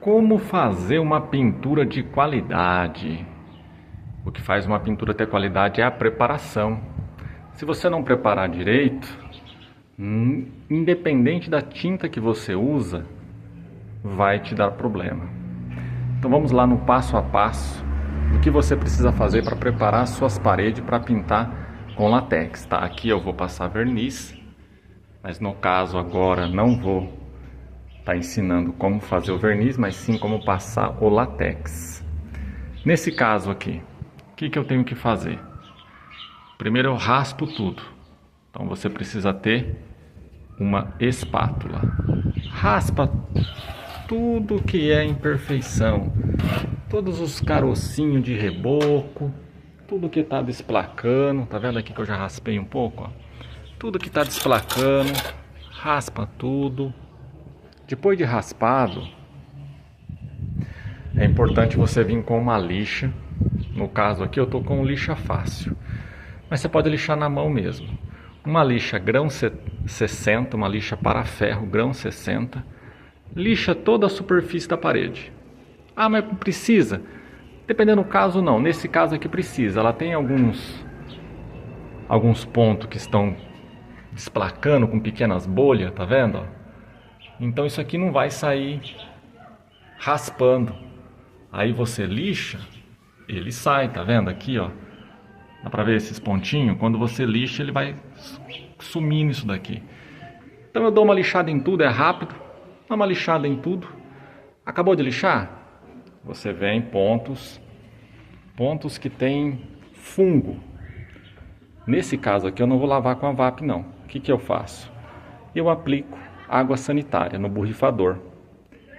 Como fazer uma pintura de qualidade? O que faz uma pintura ter qualidade é a preparação. Se você não preparar direito, independente da tinta que você usa, vai te dar problema. Então vamos lá no passo a passo do que você precisa fazer para preparar suas paredes para pintar com látex, tá? Aqui eu vou passar verniz, mas no caso agora não vou estar ensinando como fazer o verniz, mas sim como passar o látex. Nesse caso aqui, o que eu tenho que fazer? Primeiro eu raspo tudo. Então você precisa ter uma espátula. Raspa tudo que é imperfeição. Todos os carocinhos de reboco, tudo que está desplacando. Tá vendo aqui que eu já raspei um pouco? Ó? Tudo que está desplacando, raspa tudo. Depois de raspado, é importante você vir com uma lixa. No caso aqui eu estou com lixa fácil, mas você pode lixar na mão mesmo. Uma lixa grão 60, uma lixa para ferro grão 60, lixa toda a superfície da parede. Ah, mas precisa? Dependendo do caso não, nesse caso aqui precisa. Ela tem alguns pontos que estão desplacando com pequenas bolhas, tá vendo? Então isso aqui não vai sair raspando. Aí você lixa, ele sai, tá vendo aqui, ó? Dá pra ver esses pontinhos? Quando você lixa, ele vai sumindo isso daqui. Então eu dou uma lixada em tudo, é rápido. Dá uma lixada em tudo. Acabou de lixar? Você vem pontos que tem fungo. Nesse caso aqui eu não vou lavar com a VAP não. O que eu faço? Eu aplico água sanitária no borrifador.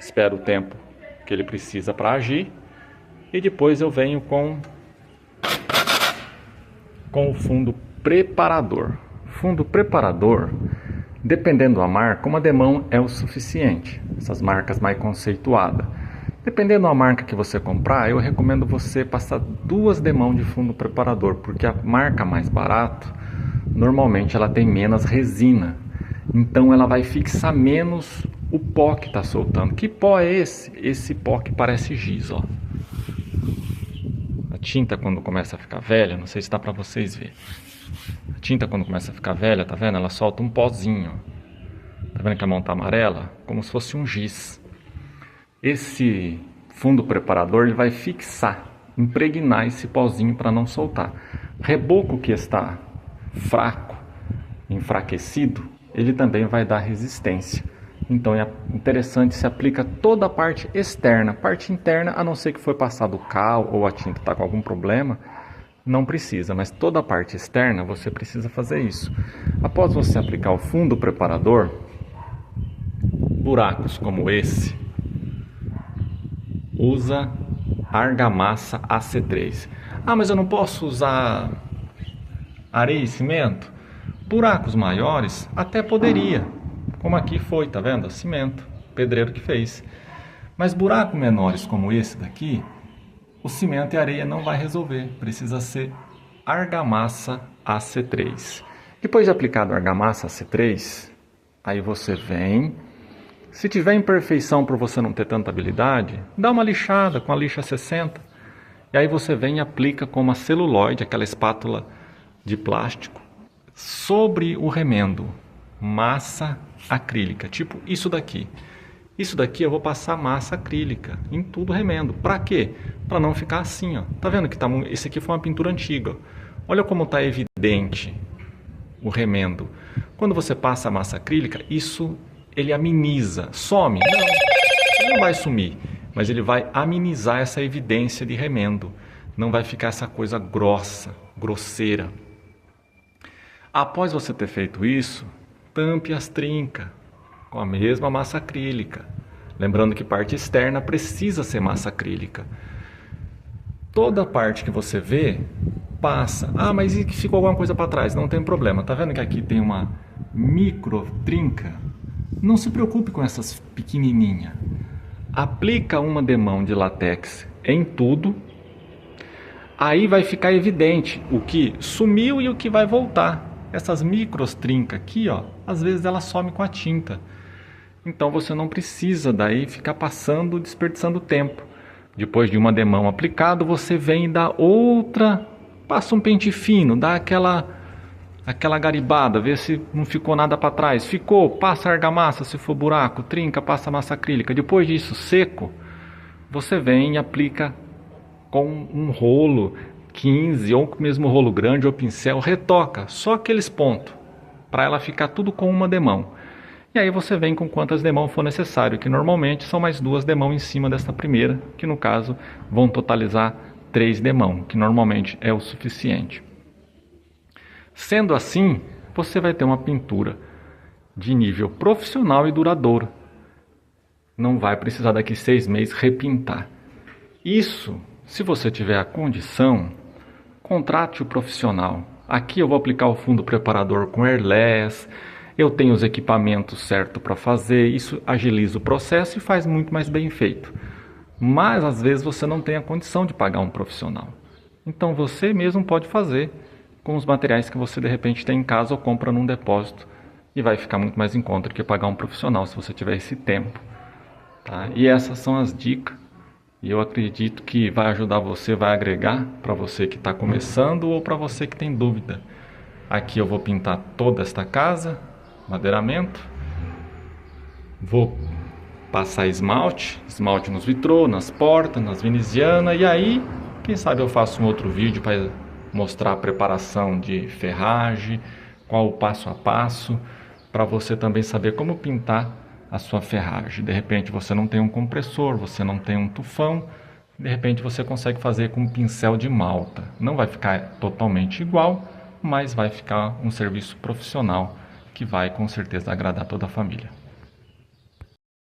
Espero o tempo que ele precisa para agir. E depois eu venho com o fundo preparador. Fundo preparador, dependendo da marca, uma demão é o suficiente. Essas marcas mais conceituadas. Dependendo da marca que você comprar, eu recomendo você passar 2 demãos de fundo preparador, porque a marca mais barata, normalmente ela tem menos resina. Então ela vai fixar menos o pó que está soltando. Que pó é esse? Esse pó que parece giz, ó. A tinta quando começa a ficar velha, não sei se dá para vocês verem. A tinta quando começa a ficar velha, tá vendo? Ela solta um pozinho. Tá vendo que a mão tá amarela? Como se fosse um giz. Esse fundo preparador ele vai fixar, impregnar esse pozinho para não soltar. Reboco que está fraco, enfraquecido, ele também vai dar resistência. Então é interessante, se aplica toda a parte externa. Parte interna, a não ser que foi passado cal ou a tinta está com algum problema, não precisa. Mas toda a parte externa você precisa fazer isso. Após você aplicar o fundo preparador, buracos como esse, usa argamassa AC3. Ah, mas eu não posso usar areia e cimento? Buracos maiores até poderia. Como aqui foi, tá vendo? Cimento, pedreiro que fez. Mas buracos menores como esse daqui, o cimento e a areia não vai resolver. Precisa ser argamassa AC3. Depois de aplicado a argamassa AC3, aí você vem. Se tiver imperfeição por você não ter tanta habilidade, dá uma lixada com a lixa 60. E aí você vem e aplica com uma celulóide, aquela espátula de plástico, sobre o remendo. Massa acrílica, tipo isso daqui. Isso daqui eu vou passar massa acrílica em tudo o remendo. Para quê? Para não ficar assim, ó. Tá vendo que esse aqui foi uma pintura antiga. Ó. Olha como tá evidente o remendo. Quando você passa a massa acrílica, isso ele ameniza. Some? Não, ele não vai sumir, mas ele vai amenizar essa evidência de remendo. Não vai ficar essa coisa grossa, grosseira. Após você ter feito isso, tampe as trincas com a mesma massa acrílica. Lembrando que parte externa precisa ser massa acrílica. Toda parte que você vê, passa. Ah, mas e que ficou alguma coisa para trás? Não tem problema. Tá vendo que aqui tem uma micro trinca? Não se preocupe com essas pequenininhas. Aplica uma demão de látex em tudo. Aí vai ficar evidente o que sumiu e o que vai voltar. Essas micros trincas aqui, ó, às vezes ela some com a tinta. Então você não precisa daí ficar passando, desperdiçando tempo. Depois de uma demão aplicado, você vem e dá outra, passa um pente fino, dá aquela garibada, vê se não ficou nada para trás. Ficou, passa argamassa se for buraco, trinca, passa massa acrílica. Depois disso, seco, você vem e aplica com um rolo 15 ou mesmo rolo grande ou pincel, retoca só aqueles pontos para ela ficar tudo com uma demão. E aí você vem com quantas demãos for necessário, que normalmente são mais 2 demãos em cima desta primeira, que no caso vão totalizar 3 demãos, que normalmente é o suficiente. Sendo assim, você vai ter uma pintura de nível profissional e duradouro. Não vai precisar daqui 6 meses repintar. Isso, se você tiver a condição, contrate o profissional. Aqui eu vou aplicar o fundo preparador com airless, eu tenho os equipamentos certos para fazer, isso agiliza o processo e faz muito mais bem feito. Mas às vezes você não tem a condição de pagar um profissional. Então você mesmo pode fazer com os materiais que você de repente tem em casa ou compra num depósito e vai ficar muito mais em conta do que pagar um profissional se você tiver esse tempo. Tá? E essas são as dicas. E eu acredito que vai ajudar você, vai agregar para você que está começando ou para você que tem dúvida. Aqui eu vou pintar toda esta casa, madeiramento. Vou passar esmalte nos vitrô, nas portas, nas venezianas. E aí, quem sabe eu faço um outro vídeo para mostrar a preparação de ferragem, qual o passo a passo, para você também saber como pintar a sua ferragem. De repente você não tem um compressor, você não tem um tufão, de repente você consegue fazer com um pincel de malta. Não vai ficar totalmente igual, mas vai ficar um serviço profissional que vai com certeza agradar toda a família.